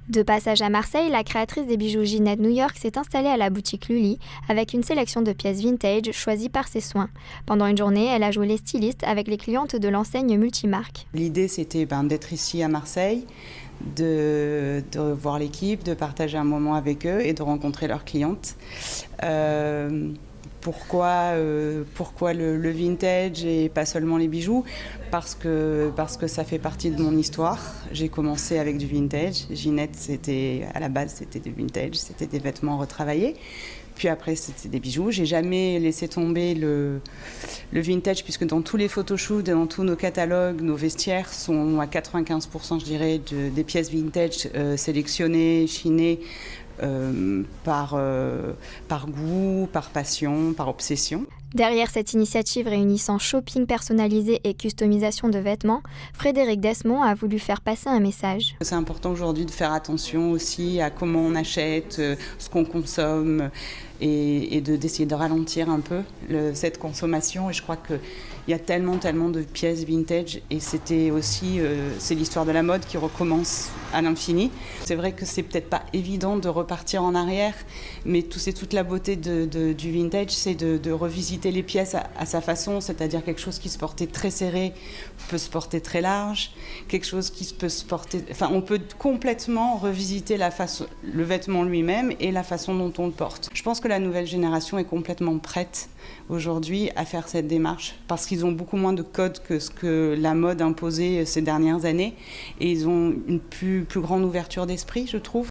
De passage à Marseille, la créatrice des bijoux Ginette New York s'est installée à la boutique Lully avec une sélection de pièces vintage choisies par ses soins. Pendant une journée, elle a joué les stylistes avec les clientes de l'enseigne multimarque. L'idée, c'était d'être ici à Marseille, de voir l'équipe, de partager un moment avec eux et de rencontrer leurs clientes. Pourquoi le vintage et pas seulement les bijoux ? Parce que ça fait partie de mon histoire. J'ai commencé avec du vintage. Ginette, à la base, c'était du vintage, c'était des vêtements retravaillés. Puis après, c'était des bijoux. J'ai jamais laissé tomber le vintage, puisque dans tous les photoshoots, dans tous nos catalogues, nos vestiaires sont à 95%, je dirais, des pièces vintage sélectionnées, chinées, par goût, par passion, par obsession. Derrière cette initiative réunissant shopping personnalisé et customisation de vêtements, Frédéric Desmond a voulu faire passer un message. C'est important aujourd'hui de faire attention aussi à comment on achète, ce qu'on consomme et d'essayer de ralentir un peu cette consommation. Et je crois qu'il y a tellement de pièces vintage et c'est l'histoire de la mode qui recommence à l'infini. C'est vrai que c'est peut-être pas évident de repartir en arrière, mais c'est toute la beauté du vintage, c'est de revisiter les pièces à sa façon, c'est-à-dire quelque chose qui se portait très serré peut se porter très large, quelque chose qui peut se porter... Enfin, on peut complètement revisiter le vêtement lui-même et la façon dont on le porte. Je pense que la nouvelle génération est complètement prête aujourd'hui à faire cette démarche parce qu'ils ont beaucoup moins de codes que ce que la mode imposait ces dernières années et ils ont une plus grande ouverture d'esprit, je trouve.